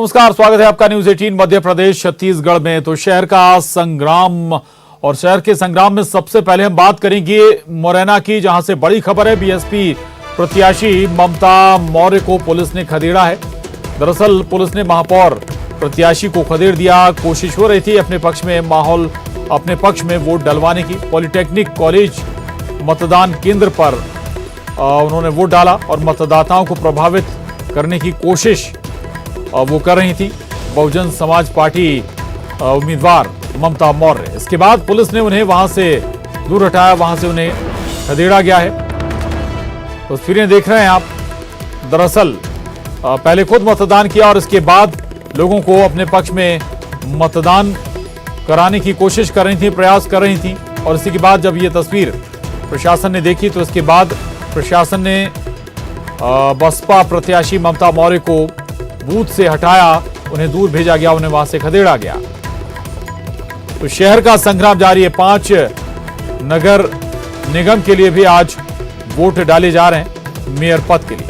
नमस्कार, स्वागत है आपका न्यूज 18 मध्य प्रदेश छत्तीसगढ़ में। तो शहर का संग्राम और शहर के संग्राम में सबसे पहले हम बात करेंगे मुरैना की, जहां से बड़ी खबर है। बीएसपी प्रत्याशी ममता मौर्य को पुलिस ने खदेड़ा है। दरअसल पुलिस ने महापौर प्रत्याशी को खदेड़ दिया। कोशिश हो रही थी अपने पक्ष में वोट डलवाने की। पॉलिटेक्निक कॉलेज मतदान केंद्र पर उन्होंने वोट डाला और मतदाताओं को प्रभावित करने की कोशिश वो कर रही थी बहुजन समाज पार्टी उम्मीदवार ममता मौर्य। इसके बाद पुलिस ने उन्हें वहां से दूर हटाया, वहां से उन्हें खदेड़ा गया है। तस्वीरें देख रहे हैं आप। दरअसल पहले खुद मतदान किया और इसके बाद लोगों को अपने पक्ष में मतदान कराने की कोशिश कर रही थी, प्रयास कर रही थी। और इसी के बाद जब ये तस्वीर प्रशासन ने देखी तो इसके बाद प्रशासन ने बसपा प्रत्याशी ममता मौर्य को बूथ से हटाया, उन्हें दूर भेजा गया, उन्हें वहां से खदेड़ा गया। तो शहर का संग्राम जारी है। 5 नगर निगम के लिए भी आज वोट डाले जा रहे हैं मेयर पद के लिए।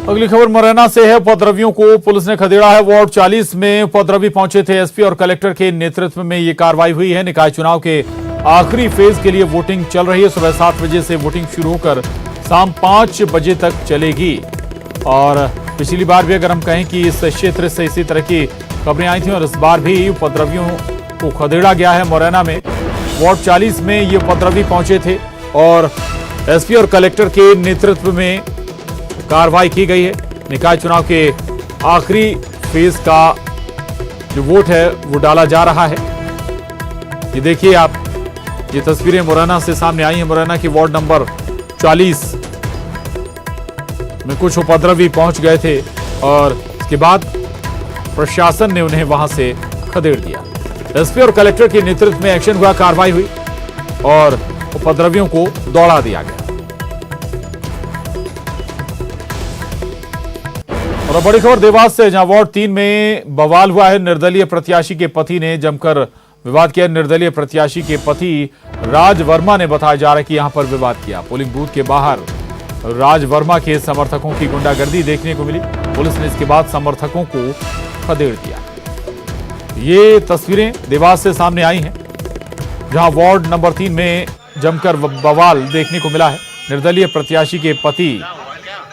अगली खबर मुरैना से है। उपद्रवियों को पुलिस ने खदेड़ा है। वार्ड 40 में उपद्रवी पहुंचे थे। एसपी और कलेक्टर के नेतृत्व में यह कार्रवाई हुई है। निकाय चुनाव के आखिरी फेज के लिए वोटिंग चल रही है। सुबह 7 बजे से वोटिंग शुरू होकर शाम 5 बजे तक चलेगी। और पिछली बार भी अगर हम कहें कि इस क्षेत्र से इसी तरह की खबरें आई थी और इस बार भी उपद्रवियों को खदेड़ा गया है। मुरैना में वार्ड 40 में ये उपद्रवी पहुंचे थे और एसपी और कलेक्टर के नेतृत्व में कार्रवाई की गई है। निकाय चुनाव के आखिरी फेज का जो वोट है वो डाला जा रहा है। ये देखिए आप, ये तस्वीरें मुरैना से सामने आई हैं। मुरैना की वार्ड नंबर 40 में कुछ उपद्रवी पहुंच गए थे और इसके बाद प्रशासन ने उन्हें वहां से खदेड़ दिया। एसपी और कलेक्टर के नेतृत्व में एक्शन हुआ, कार्रवाई हुई और उपद्रवियों को दौड़ा दिया गया। और बड़ी खबर देवास से, जहां वार्ड 3 में बवाल हुआ है। निर्दलीय प्रत्याशी के पति ने जमकर विवाद किया। निर्दलीय प्रत्याशी के पति राज वर्मा ने बताया जा रहा है कि यहां पर विवाद किया। पोलिंग बूथ के बाहर राज वर्मा के समर्थकों की गुंडागर्दी देखने को मिली। पुलिस ने इसके बाद समर्थकों को खदेड़ दिया। ये तस्वीरें देवास से सामने आई हैं, जहां वार्ड नंबर 3 में जमकर बवाल देखने को मिला है। निर्दलीय प्रत्याशी के पति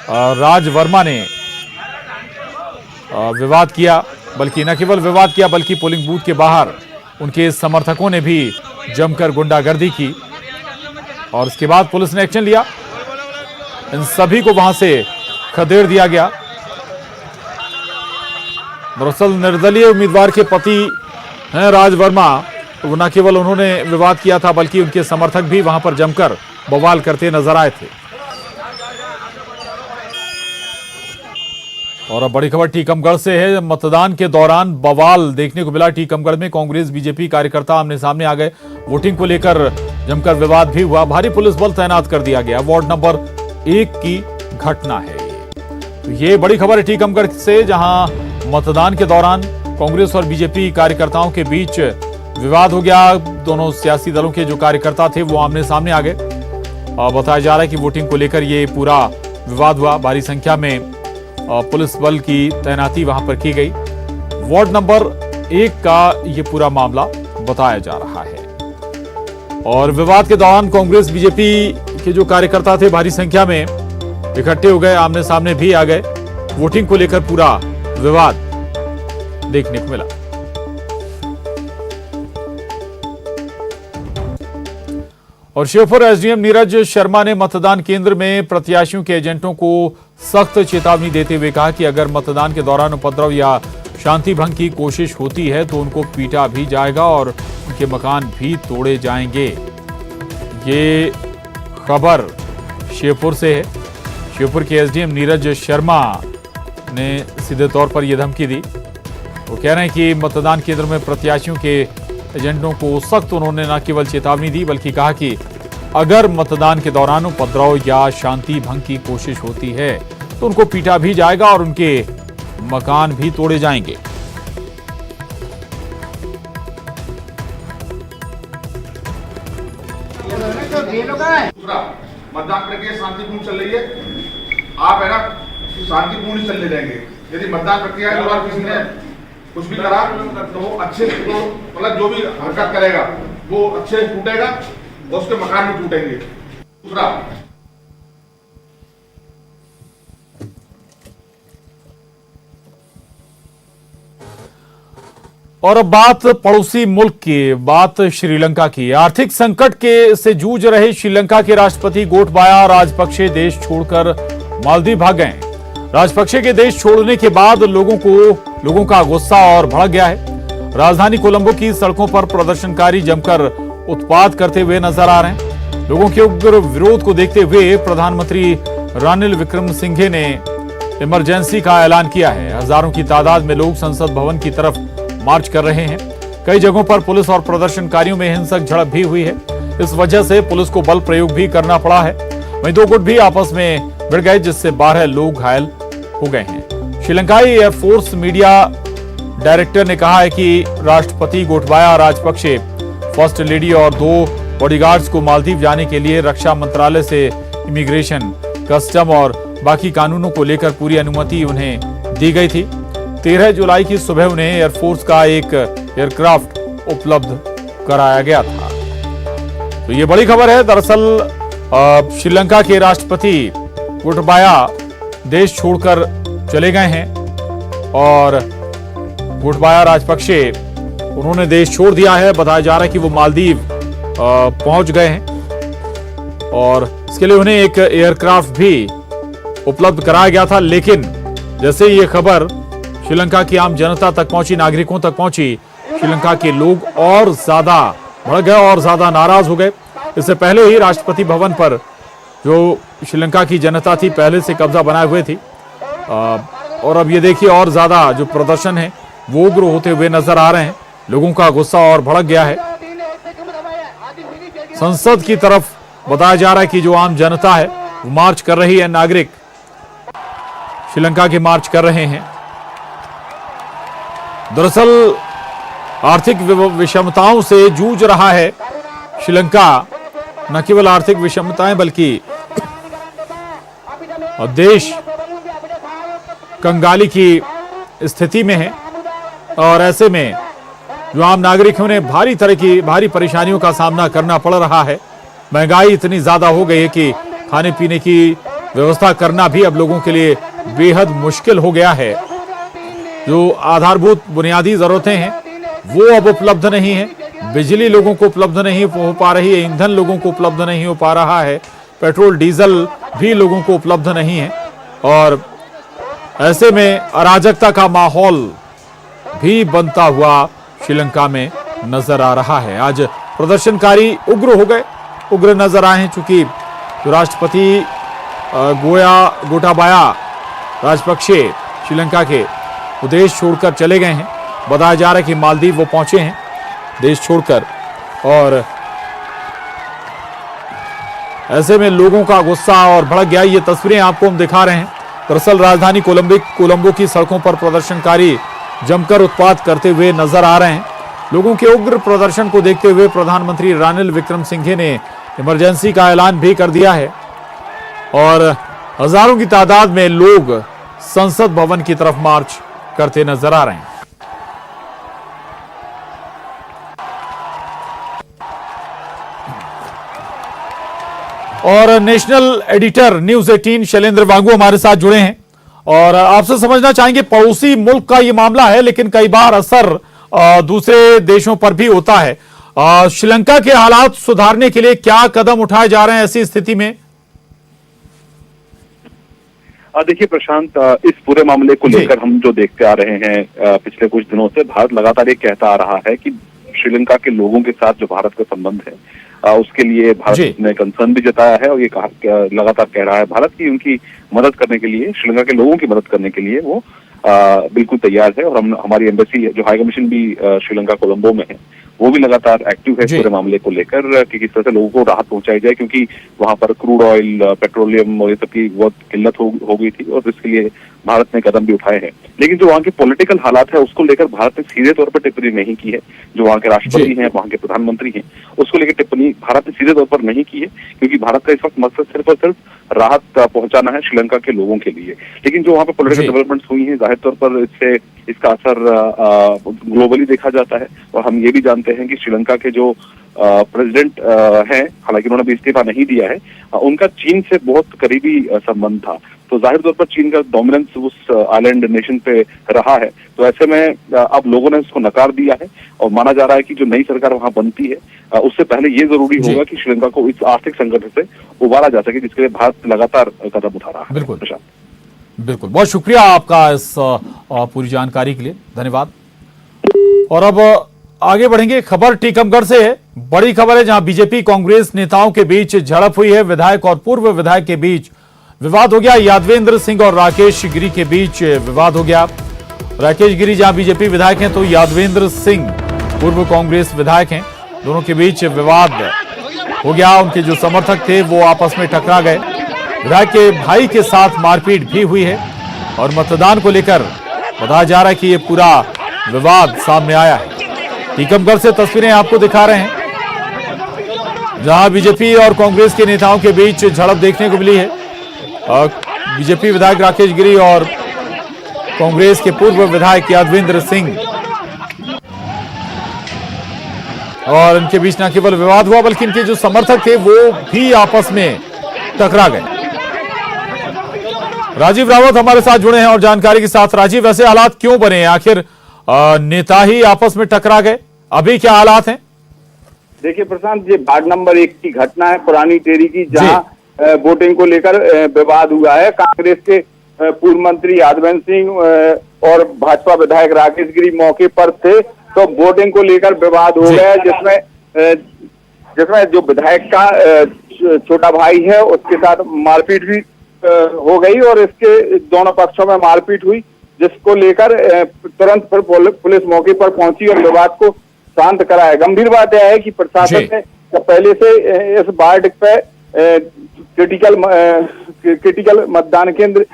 राज वर्मा ने विवाद किया, बल्कि न केवल विवाद किया बल्कि पोलिंग बूथ के बाहर उनके समर्थकों ने भी जमकर गुंडागर्दी की और इसके बाद पुलिस ने एक्शन लिया। इन सभी को वहां से खदेड़ दिया गया। दरअसल निर्दलीय उम्मीदवार के पति हैं राज वर्मा, तो न केवल उन्होंने विवाद किया था बल्कि उनके समर्थक भी वहां पर जमकर बवाल करते नजर आए थे। और अब बड़ी खबर टीकमगढ़ से है। मतदान के दौरान बवाल देखने को मिला। टीकमगढ़ में कांग्रेस बीजेपी कार्यकर्ता आमने सामने आ गए। वोटिंग को लेकर जमकर विवाद भी हुआ। भारी पुलिस बल तैनात कर दिया गया। वार्ड नंबर 1 की घटना है ये बड़ी खबर है टीकमगढ़ से, जहां मतदान के दौरान कांग्रेस और बीजेपी कार्यकर्ताओं के बीच विवाद हो गया। दोनों सियासी दलों के जो कार्यकर्ता थे वो आमने सामने आ गए। बताया जा रहा है कि वोटिंग को लेकर ये पूरा विवाद हुआ। भारी संख्या में पुलिस बल की तैनाती वहां पर की गई। वार्ड नंबर 1 का ये पूरा मामला बताया जा रहा है। और विवाद के दौरान कांग्रेस बीजेपी के जो कार्यकर्ता थे भारी संख्या में इकट्ठे हो गए, आमने सामने भी आ गए। वोटिंग को लेकर पूरा विवाद देखने को मिला। और श्योपुर एसडीएम नीरज शर्मा ने मतदान केंद्र में प्रत्याशियों के एजेंटों को सख्त चेतावनी देते हुए कहा कि अगर मतदान के दौरान उपद्रव या शांति भंग की कोशिश होती है तो उनको पीटा भी जाएगा और उनके मकान भी तोड़े जाएंगे। ये खबर श्योपुर से है। श्योपुर के एसडीएम नीरज शर्मा ने सीधे तौर पर यह धमकी दी। वो कह रहे हैं कि मतदान केंद्र में प्रत्याशियों के एजेंटों को सख्त उन्होंने न केवल चेतावनी दी बल्कि कहा कि अगर मतदान के दौरान उपद्रव या शांति भंग की कोशिश होती है तो उनको पीटा भी जाएगा और उनके मकान भी तोड़े जाएंगे। मतदान प्रक्रिया शांतिपूर्ण चल रही है, आप है ना शांतिपूर्ण चलने देंगे। यदि मतदान प्रक्रिया के दौरान किसी ने कुछ भी करा तो वो अच्छे तो मतलब जो भी हरकत करेगा वो अच्छे टूटेगा और उसके मकान भी टूटेंगे। दूसरा, और अब बात पड़ोसी मुल्क की, बात श्रीलंका की। आर्थिक संकट के से जूझ रहे श्रीलंका के राष्ट्रपति गोटबाया राजपक्षे देश छोड़कर मालदीव भाग गए। राजपक्षे के देश छोड़ने के बाद लोगों का गुस्सा और भड़क गया है। राजधानी कोलंबो की सड़कों पर प्रदर्शनकारी जमकर उत्पात करते हुए नजर आ रहे हैं। लोगों के उग्र विरोध को देखते हुए प्रधानमंत्री रानिल विक्रमसिंघे ने इमरजेंसी का ऐलान किया है। हजारों की तादाद में लोग संसद भवन की तरफ मार्च कर रहे हैं। कई जगहों पर पुलिस और प्रदर्शनकारियों में हिंसक झड़प भी हुई है। इस वजह से पुलिस को बल प्रयोग भी करना पड़ा है। वहीं दो गुट भी आपस में भिड़ गए, जिससे 12 लोग घायल हो गए हैं। श्रीलंकाई एयरफोर्स मीडिया डायरेक्टर ने कहा है कि राष्ट्रपति गोटबाया राजपक्षे फर्स्ट लेडी और 2 बॉडीगार्ड्स को मालदीव जाने के लिए रक्षा मंत्रालय से इमिग्रेशन, कस्टम और बाकी कानूनों को लेकर पूरी अनुमति उन्हें दी गई थी। 13 जुलाई की सुबह उन्हें एयरफोर्स का एक एयरक्राफ्ट उपलब्ध कराया गया था। तो ये बड़ी खबर है। दरअसल श्रीलंका के राष्ट्रपति गोटबाया देश छोड़कर चले गए हैं और गोटबाया राजपक्षे उन्होंने देश छोड़ दिया है। बताया जा रहा है कि वो मालदीव पहुंच गए हैं और इसके लिए उन्हें एक एयरक्राफ्ट भी उपलब्ध कराया गया था। लेकिन जैसे ये खबर श्रीलंका की आम जनता तक पहुंची, नागरिकों तक पहुंची, श्रीलंका के लोग और ज्यादा भड़क गए और ज्यादा नाराज हो गए। इससे पहले ही राष्ट्रपति भवन पर जो श्रीलंका की जनता थी पहले से कब्जा बनाए हुए थी और अब ये देखिए और ज्यादा जो प्रदर्शन है वो उग्र होते हुए नजर आ रहे हैं। लोगों का गुस्सा और भड़क गया है। संसद की तरफ बताया जा रहा है कि जो आम जनता है वो मार्च कर रही है। नागरिक श्रीलंका के मार्च कर रहे हैं। दरअसल आर्थिक विषमताओं से जूझ रहा है श्रीलंका। न केवल आर्थिक विषमताएं बल्कि देश कंगाली की स्थिति में है और ऐसे में जो आम नागरिक उन्हें भारी परेशानियों का सामना करना पड़ रहा है। महंगाई इतनी ज्यादा हो गई है कि खाने पीने की व्यवस्था करना भी अब लोगों के लिए बेहद मुश्किल हो गया है। जो आधारभूत बुनियादी जरूरतें हैं वो अब उपलब्ध नहीं है। बिजली लोगों को उपलब्ध नहीं हो पा रही है, ईंधन लोगों को उपलब्ध नहीं हो पा रहा है, पेट्रोल डीजल भी लोगों को उपलब्ध नहीं है और ऐसे में अराजकता का माहौल भी बनता हुआ श्रीलंका में नजर आ रहा है। आज प्रदर्शनकारी उग्र नजर आए हैं चूंकि जो राष्ट्रपति गोटाबाया राजपक्षे श्रीलंका के वो देश छोड़कर चले गए हैं। बताया जा रहा है कि मालदीव वो पहुंचे हैं देश छोड़कर और ऐसे में लोगों का गुस्सा और भड़क गया। ये तस्वीरें आपको हम दिखा रहे हैं। दरअसल राजधानी कोलंबो की सड़कों पर प्रदर्शनकारी जमकर उत्पात करते हुए नजर आ रहे हैं। लोगों के उग्र प्रदर्शन को देखते हुए प्रधानमंत्री रानिल विक्रमसिंघे ने इमरजेंसी का ऐलान भी कर दिया है और हजारों की तादाद में लोग संसद भवन की तरफ मार्च करते नजर आ रहे हैं। और नेशनल एडिटर न्यूज 18 शैलेंद्र वांगू हमारे साथ जुड़े हैं और आपसे समझना चाहेंगे, पड़ोसी मुल्क का ये मामला है लेकिन कई बार असर दूसरे देशों पर भी होता है। श्रीलंका के हालात सुधारने के लिए क्या कदम उठाए जा रहे हैं ऐसी स्थिति में? देखिए प्रशांत, इस पूरे मामले को लेकर हम जो देखते आ रहे हैं पिछले कुछ दिनों से, भारत लगातार ये कहता आ रहा है कि श्रीलंका के लोगों के साथ जो भारत का संबंध है उसके लिए भारत ने कंसर्न भी जताया है और ये लगातार कह रहा है भारत की उनकी मदद करने के लिए, श्रीलंका के लोगों की मदद करने के लिए वो बिल्कुल तैयार है। और हमारी एम्बेसी जो हाई कमीशन भी श्रीलंका कोलंबो में है वो भी लगातार एक्टिव है इस पूरे मामले को लेकर कि किस तरह से लोगों को राहत पहुंचाई जाए, क्योंकि वहां पर क्रूड ऑयल, पेट्रोलियम और ये सब की बहुत किल्लत हो गई थी और इसके लिए भारत ने कदम भी उठाए हैं। लेकिन जो वहाँ के पॉलिटिकल हालात है उसको लेकर भारत ने सीधे तौर पर टिप्पणी नहीं की है। जो वहाँ के राष्ट्रपति हैं, वहाँ के प्रधानमंत्री हैं, उसको लेकर टिप्पणी भारत ने सीधे तौर पर नहीं की है, क्योंकि भारत का इस वक्त मकसद सिर्फ और सिर्फ राहत पहुंचाना है श्रीलंका के लोगों के लिए। लेकिन जो वहाँ पे पॉलिटिकल डेवलपमेंट्स हुई हैं, जाहिर तौर पर इसका असर ग्लोबली देखा जाता है। और हम ये भी जानते हैं कि श्रीलंका के जो प्रेसिडेंट हैं, हालांकि उन्होंने भी इस्तीफा नहीं दिया है, उनका चीन से बहुत करीबी संबंध था। तो जाहिर तौर पर चीन का डोमिनेंस उस आइलैंड नेशन पे रहा है। तो ऐसे में अब लोगों ने उसको नकार दिया है और माना जा रहा है कि जो नई सरकार वहां बनती है उससे पहले ये जरूरी होगा कि श्रीलंका को इस आर्थिक संकट से उबारा जा सके, जिसके लिए भारत लगातार कदम उठा रहा है। बिल्कुल बिल्कुल, बहुत शुक्रिया आपका इस पूरी जानकारी के लिए, धन्यवाद। और अब आगे बढ़ेंगे, खबर टीकमगढ़ से है। बड़ी खबर है जहां बीजेपी कांग्रेस नेताओं के बीच झड़प हुई है। विधायक और पूर्व विधायक के बीच विवाद हो गया। यादवेंद्र सिंह और राकेश गिरी के बीच विवाद हो गया। राकेश गिरी जहां बीजेपी विधायक हैं तो यादवेंद्र सिंह पूर्व कांग्रेस विधायक हैं। दोनों के बीच विवाद हो गया। उनके जो समर्थक थे वो आपस में टकरा गए। विधायक के भाई के साथ मारपीट भी हुई है और मतदान को लेकर बताया जा रहा है कि ये पूरा विवाद सामने आया है। टीकमगढ़ से तस्वीरें आपको दिखा रहे हैं जहां बीजेपी और कांग्रेस के नेताओं के बीच झड़प देखने को मिली है। बीजेपी विधायक राकेश गिरी और कांग्रेस के पूर्व विधायक यादवेंद्र सिंह, और इनके बीच न केवल विवाद हुआ बल्कि इनके जो समर्थक थे वो भी आपस में टकरा गए। राजीव रावत हमारे साथ जुड़े हैं और जानकारी के साथ। राजीव, ऐसे हालात क्यों बने? आखिर नेता ही आपस में टकरा गए, अभी क्या हालात हैं? देखिए प्रशांत, ये वार्ड नंबर 1 की घटना है, पुरानी टेरी की, जहां वोटिंग को लेकर विवाद हुआ है। कांग्रेस के पूर्व मंत्री यादवेंद्र सिंह और भाजपा विधायक राकेश गिरी मौके पर थे, तो वोटिंग को लेकर विवाद हो गया, जिसमें जो विधायक का छोटा भाई है उसके साथ मारपीट भी हो गई और इसके दोनों पक्षों में मारपीट हुई, जिसको लेकर तुरंत फिर पुलिस मौके पर पहुंची और विवाद को शांत कराया। गंभीर बात यह है कि प्रशासन ने पहले से इस वार्ड पे क्रिटिकल मतदान केंद्र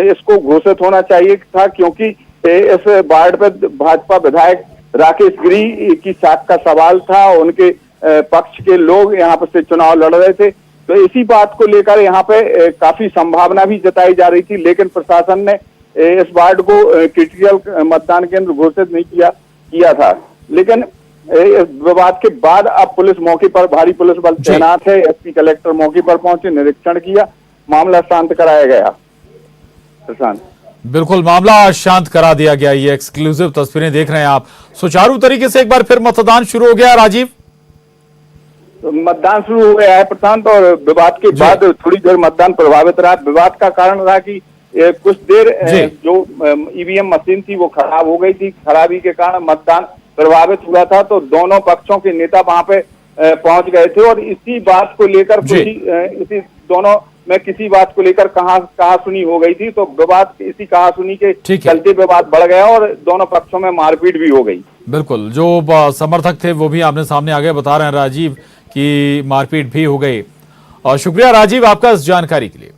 इसको घोषित होना चाहिए था, क्योंकि इस वार्ड पे भाजपा विधायक राकेश गिरी की साख का सवाल था। उनके पक्ष के लोग यहाँ पर से चुनाव लड़ रहे थे, तो इसी बात को लेकर यहाँ पे काफी संभावना भी जताई जा रही थी। लेकिन प्रशासन ने इस वार्ड को क्रिटिकल मतदान केंद्र घोषित नहीं किया था। लेकिन इस विवाद के बाद अब पुलिस मौके पर, भारी पुलिस बल तैनात है। एसपी कलेक्टर मौके पर पहुंचे, निरीक्षण किया, मामला शांत कराया गया। प्रशांत, बिल्कुल, मामला शांत करा दिया गया। ये एक्सक्लूसिव तस्वीरें देख रहे हैं आप। सुचारू तरीके से एक बार फिर मतदान शुरू हो गया। राजीव, तो मतदान शुरू हो गया है प्रशांत, और विवाद के बाद थोड़ी देर मतदान प्रभावित रहा। विवाद का कारण रहा कि कुछ देर जो ईवीएम मशीन थी वो खराब हो गई थी। खराबी के कारण मतदान प्रभावित हुआ था, तो दोनों पक्षों के नेता वहां पे पहुंच गए थे और इसी बात को लेकर इसी दोनों में किसी बात को लेकर कहासुनी हो गई थी। तो विवाद इसी कहासुनी के चलते विवाद बढ़ गया और दोनों पक्षों में मारपीट भी हो गई। बिल्कुल, जो समर्थक थे वो भी आपने सामने आगे बता रहे हैं राजीव की मारपीट भी हो गई। और शुक्रिया राजीव आपका इस जानकारी के लिए।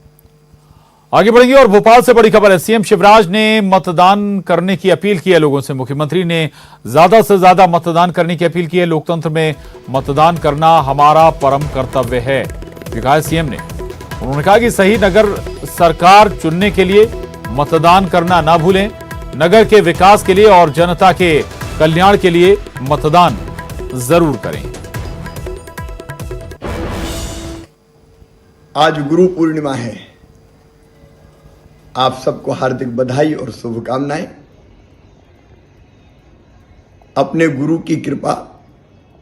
आगे बढ़ेंगे और भोपाल से बड़ी खबर है। सीएम शिवराज ने मतदान करने की अपील की है लोगों से। मुख्यमंत्री ने ज्यादा से ज्यादा मतदान करने की अपील की है। लोकतंत्र में मतदान करना हमारा परम कर्तव्य है, कहा सीएम ने। उन्होंने कहा कि सही नगर सरकार चुनने के लिए मतदान करना ना भूलें। नगर के विकास के लिए और जनता के कल्याण के लिए मतदान जरूर करें। आज गुरु पूर्णिमा है। आप सबको हार्दिक बधाई और शुभकामनाएं। अपने गुरु की कृपा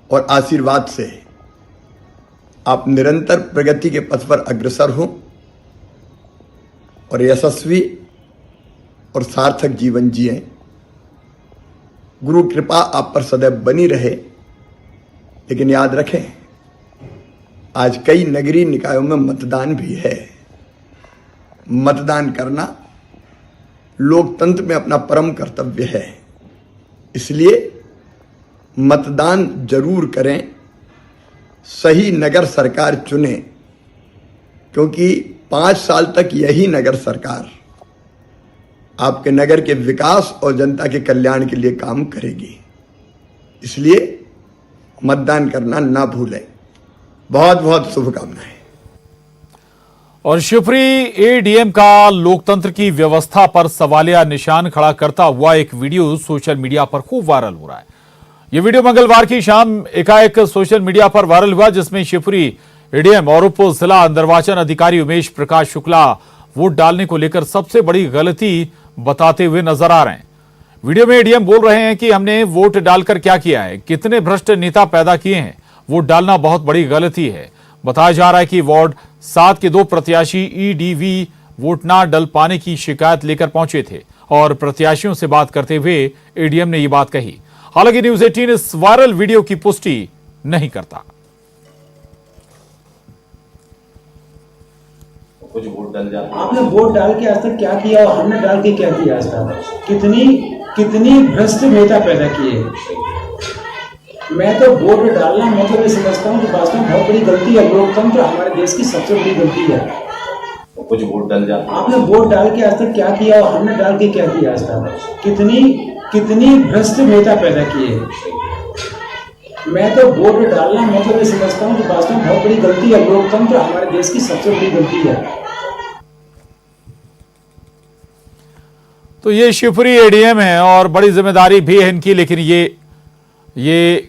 और आशीर्वाद से आप निरंतर प्रगति के पथ पर अग्रसर हों और यशस्वी और सार्थक जीवन जिएं। गुरु कृपा आप पर सदैव बनी रहे। लेकिन याद रखें, आज कई नगरीय निकायों में मतदान भी है। मतदान करना लोकतंत्र में अपना परम कर्तव्य है। इसलिए मतदान जरूर करें, सही नगर सरकार चुनें, क्योंकि 5 साल तक यही नगर सरकार आपके नगर के विकास और जनता के कल्याण के लिए काम करेगी। इसलिए मतदान करना ना भूलें। बहुत बहुत शुभकामनाएं। और शिवपुरी एडीएम का लोकतंत्र की व्यवस्था पर सवालिया निशान खड़ा करता हुआ एक वीडियो सोशल मीडिया पर खूब वायरल हो रहा है। यह वीडियो मंगलवार की शाम एकाएक सोशल मीडिया पर वायरल हुआ, जिसमें शिवपुरी एडीएम और उप जिला निर्वाचन अधिकारी उमेश प्रकाश शुक्ला वोट डालने को लेकर सबसे बड़ी गलती बताते हुए नजर आ रहे हैं। वीडियो में एडीएम बोल रहे हैं कि हमने वोट डालकर क्या किया है, कितने भ्रष्ट नेता पैदा किए हैं, वोट डालना बहुत बड़ी गलती है। बताया जा रहा है कि वार्ड 7 के 2 प्रत्याशी ईडीवी वोट ना डल पाने की शिकायत लेकर पहुंचे थे और प्रत्याशियों से बात करते हुए एडीएम ने ये बात कही। हालांकि न्यूज़ 18 इस वायरल वीडियो की पुष्टि नहीं करता। कुछ वोट डाल जाते हैं। आपने वोट डाल के आज तक क्या किया और हमने डाल के क्या किया आज तक? कितनी भ्रष्ट नेता पैदा किए। मैं तो वोट डालना मतलब ये समझता हूँ कि वास्तव में बहुत बड़ी गलती है। लोकतंत्र हमारे देश की सबसे बड़ी गलती है। कुछ वोट डाल जाते हैं। आपने वोट डाल के आज तक क्या किया और हमने डाल के क्या किया आज तक? कितनी भ्रष्ट नेता पैदा किए। मैं तो वोट डालना मतलब ये समझता हूँ कि वास्तव में बहुत बड़ी गलती है। लोकतंत्र हमारे देश की सबसे बड़ी गलती है। तो ये शिवपुरी एडीएम है और बड़ी जिम्मेदारी भी है इनकी, लेकिन ये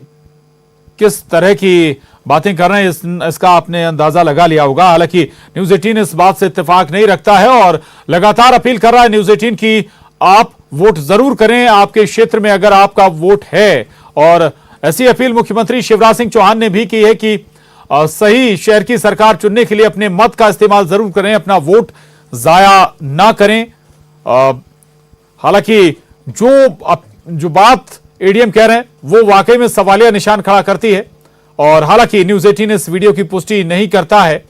किस तरह की बातें कर रहे हैं इसका आपने अंदाजा लगा लिया होगा। हालांकि न्यूज़ 18 इस बात से इत्तेफाक नहीं रखता है और लगातार अपील कर रहा है न्यूज़ 18 की आप वोट जरूर करें आपके क्षेत्र में अगर आपका वोट है। और ऐसी अपील मुख्यमंत्री शिवराज सिंह चौहान ने भी की है कि सही शहर की सरकार चुनने के लिए अपने मत का इस्तेमाल जरूर करें, अपना वोट जाया ना करें। हालांकि जो बात एडीएम कह रहे हैं वो वाकई में सवालिया निशान खड़ा करती है और हालांकि न्यूज़ 18 इस वीडियो की पुष्टि नहीं करता है।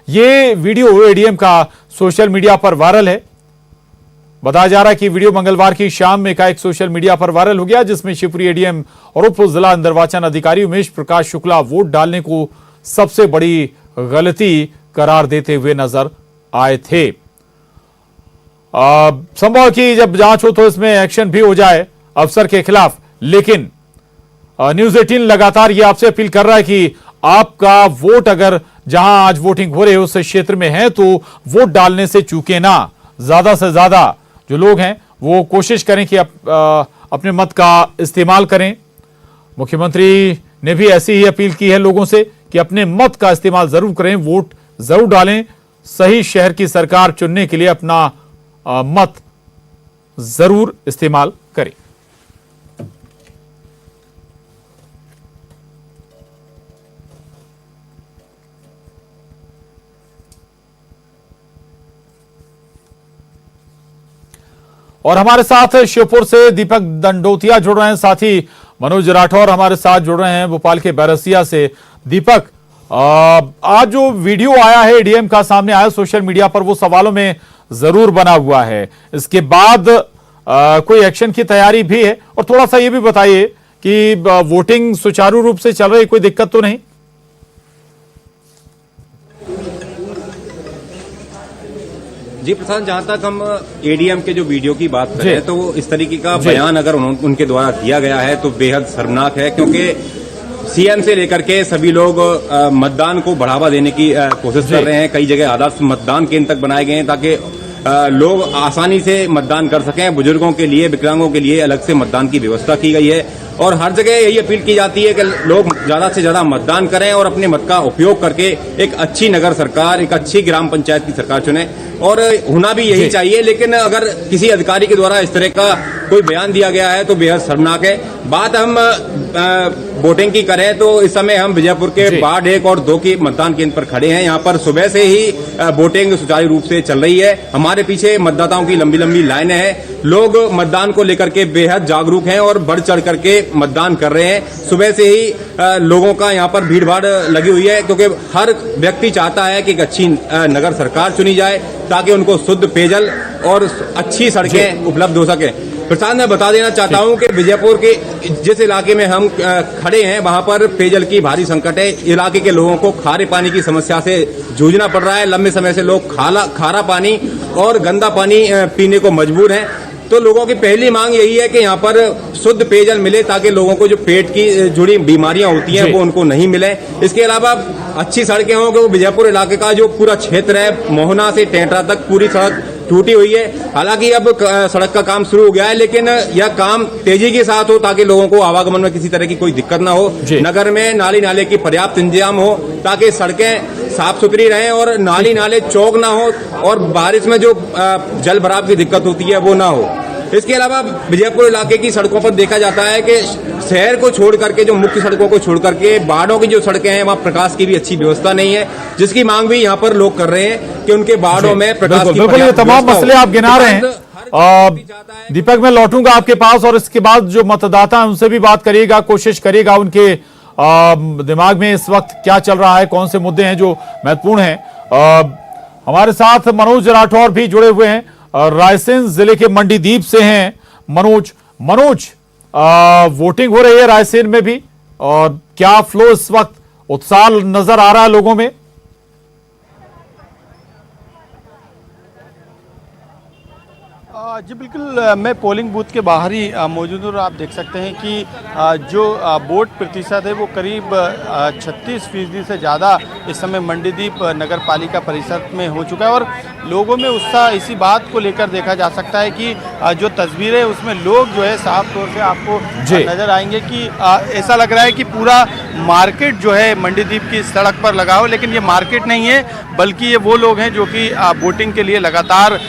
ये वीडियो एडीएम का सोशल मीडिया पर वायरल है। बताया जा रहा है कि वीडियो मंगलवार की शाम में एकाएक सोशल मीडिया पर वायरल हो गया, जिसमें शिवपुरी एडीएम और उप जिला निर्वाचन अधिकारी उमेश प्रकाश शुक्ला वोट डालने को सबसे बड़ी गलती करार देते हुए नजर आए थे। संभव कि जब जांच हो तो इसमें एक्शन भी हो जाए अफसर के खिलाफ, लेकिन न्यूज़ 18 लगातार ये आपसे अपील कर रहा है कि आपका वोट अगर जहां आज वोटिंग हो रही है उस क्षेत्र में है तो वोट डालने से चूके ना। ज्यादा से ज्यादा जो लोग हैं वो कोशिश करें कि अपने मत का इस्तेमाल करें। मुख्यमंत्री ने भी ऐसी ही अपील की है लोगों से कि अपने मत का इस्तेमाल जरूर करें, वोट जरूर डालें, सही शहर की सरकार चुनने के लिए अपना मत जरूर इस्तेमाल करें। और हमारे साथ श्योपुर से दीपक दंडोतिया जुड़ रहे हैं, साथ ही मनोज राठौर हमारे साथ जुड़ रहे हैं भोपाल के बैरसिया से। दीपक, आज जो वीडियो आया है एडीएम का सामने आया सोशल मीडिया पर वो सवालों में जरूर बना हुआ है, इसके बाद कोई एक्शन की तैयारी भी है? और थोड़ा सा ये भी बताइए कि वोटिंग सुचारू रूप से चल रही, कोई दिक्कत तो नहीं? जी प्रशांत, जहां तक हम एडीएम के जो वीडियो की बात करें तो इस तरीके का बयान अगर उनके द्वारा दिया गया है तो बेहद शर्मनाक है, क्योंकि सीएम से लेकर के सभी लोग मतदान को बढ़ावा देने की कोशिश कर रहे हैं। कई जगह आदर्श मतदान केंद्र तक बनाए गए हैं ताकि लोग आसानी से मतदान कर सकें। बुजुर्गों के लिए, विकलांगों के लिए अलग से मतदान की व्यवस्था की गई है और हर जगह यही अपील की जाती है कि लोग ज्यादा से ज्यादा मतदान करें और अपने मत का उपयोग करके एक अच्छी नगर सरकार, एक अच्छी ग्राम पंचायत की सरकार चुने। और होना भी यही चाहिए, लेकिन अगर किसी अधिकारी के द्वारा इस तरह का कोई बयान दिया गया है तो बेहद शर्मनाक है। बात हम वोटिंग की करें तो इस समय हम विजयपुर के वार्ड 1 और 2 की मतदान केंद्र पर खड़े हैं। यहाँ पर सुबह से ही वोटिंग सुचारू रूप से चल रही है। हमारे पीछे मतदाताओं की लंबी लंबी लाइनें हैं। लोग मतदान को लेकर के बेहद जागरूक हैं और बढ़ चढ़ करके मतदान कर रहे हैं। सुबह से ही लोगों का यहाँ पर भीड़ भाड़ लगी हुई है, क्योंकि हर व्यक्ति चाहता है कि एक अच्छी नगर सरकार चुनी जाए ताकि उनको शुद्ध पेयजल और अच्छी सड़कें उपलब्ध हो सके। प्रशांत, मैं बता देना चाहता हूं कि विजयपुर के जिस इलाके में हम खड़े हैं वहां पर पेयजल की भारी संकट है। इलाके के लोगों को खारे पानी की समस्या से जूझना पड़ रहा है। लंबे समय से लोग खारा पानी और गंदा पानी पीने को मजबूर हैं। तो लोगों की पहली मांग यही है कि यहाँ पर शुद्ध पेयजल मिले ताकि लोगों को जो पेट की जुड़ी बीमारियां होती हैं वो उनको नहीं मिले। इसके अलावा अच्छी सड़कें हों कि वो विजयपुर इलाके का जो पूरा क्षेत्र है मोहना से टेंटरा तक पूरी सड़क टूटी हुई है। हालांकि अब सड़क का काम शुरू हो गया है, लेकिन यह काम तेजी के साथ हो ताकि लोगों को आवागमन में किसी तरह की कोई दिक्कत ना हो। नगर में नाली नाले की पर्याप्त इंतजाम हो ताकि सड़कें साफ सुथरी रहें और नाली नाले चौक ना हो और बारिश में जो जल भराव की दिक्कत होती है वो ना हो। इसके अलावा विजयपुर इलाके की सड़कों पर देखा जाता है कि शहर को छोड़ करके जो मुख्य सड़कों को छोड़ करके बाड़ों की जो सड़कें हैं वहाँ प्रकाश की भी अच्छी व्यवस्था नहीं है, जिसकी मांग भी यहाँ पर लोग कर रहे हैं कि उनके बाड़ों में प्रकाश की बिल्कुल ये तमाम मसले आप गिना रहे हैं। दीपक, मैं लौटूंगा आपके पास और इसके बाद जो मतदाता हैं उनसे भी बात करिएगा, कोशिश करिएगा उनके दिमाग में इस वक्त क्या चल रहा है, कौन से मुद्दे हैं जो महत्वपूर्ण हैं। हमारे साथ मनोज राठौर भी जुड़े हुए हैं, रायसेन जिले के मंडीदीप से हैं मनोज। वोटिंग हो रही है रायसेन में भी, और क्या फ्लो इस वक्त, उत्साह नजर आ रहा है लोगों में? जी बिल्कुल, मैं पोलिंग बूथ के बाहर ही मौजूद हूँ और आप देख सकते हैं कि जो वोट प्रतिशत है वो करीब 36% से ज़्यादा इस समय मंडीदीप नगर पालिका परिषद में हो चुका है। और लोगों में उत्साह इसी बात को लेकर देखा जा सकता है कि जो तस्वीरें है उसमें लोग जो है साफ तौर से आपको नज़र आएंगे कि ऐसा लग रहा है कि पूरा मार्केट जो है मंडीदीप की सड़क पर लगा हो, लेकिन ये मार्केट नहीं है बल्कि ये वो लोग हैं जो कि वोटिंग के लिए लगातार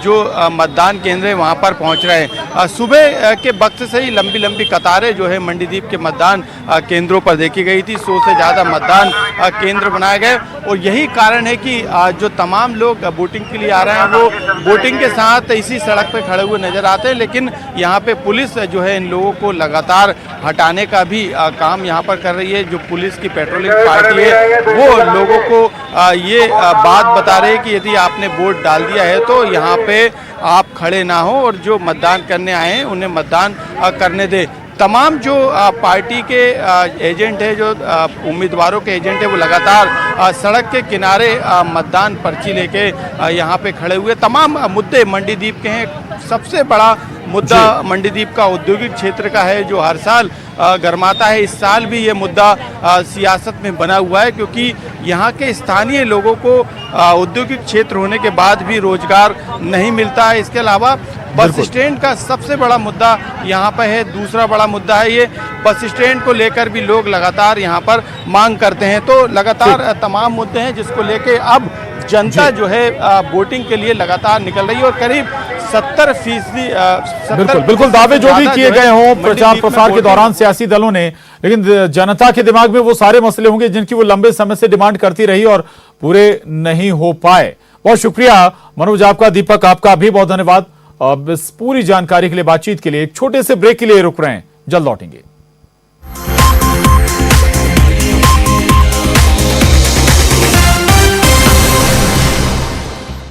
जो मतदान केंद्र है वहाँ पर पहुँच रहे हैं। सुबह के वक्त से ही लंबी लंबी कतारें जो है मंडीदीप के मतदान केंद्रों पर देखी गई थी। 100 से ज़्यादा मतदान केंद्र बनाए गए और यही कारण है कि जो तमाम लोग वोटिंग के लिए आ रहे हैं वो वोटिंग के साथ इसी सड़क पे खड़े हुए नजर आते हैं। लेकिन यहाँ पे पुलिस जो है इन लोगों को लगातार हटाने का भी काम यहाँ पर कर रही है। जो पुलिस की पेट्रोलिंग पार्टी है वो लोगों को ये बात बता रही है कि यदि आपने वोट डाल दिया है तो यहाँ पे आप खड़े ना हो और जो मतदान करने आए हैं उन्हें मतदान करने दे। तमाम जो पार्टी के एजेंट है, जो उम्मीदवारों के एजेंट है, वो लगातार सड़क के किनारे मतदान पर्ची लेके यहाँ पे खड़े हुए। तमाम मुद्दे मंडीदीप के हैं। सबसे बड़ा मुद्दा मंडीदीप का औद्योगिक क्षेत्र का है जो हर साल गरमाता है। इस साल भी ये मुद्दा सियासत में बना हुआ है क्योंकि यहाँ के स्थानीय लोगों को औद्योगिक क्षेत्र होने के बाद भी रोजगार नहीं मिलता है। इसके अलावा बस स्टैंड का सबसे बड़ा मुद्दा यहाँ पर है। दूसरा बड़ा मुद्दा है ये बस स्टैंड को लेकर भी लोग लगातार यहाँ पर मांग करते हैं। तो लगातार तमाम मुद्दे हैं जिसको लेके अब जनता जो है वोटिंग के लिए लगातार निकल रही है और करीब 70% बिल्कुल दावे जो भी किए गए हों प्रचार प्रसार के दौरान सियासी दलों ने, लेकिन जनता के दिमाग में वो सारे मसले होंगे जिनकी वो लंबे समय से डिमांड करती रही और पूरे नहीं हो पाए। बहुत शुक्रिया मनोज आपका, दीपक आपका भी बहुत धन्यवाद। इस पूरी जानकारी के लिए, बातचीत के लिए एक छोटे से ब्रेक के लिए रुक रहे हैं, जल्द लौटेंगे।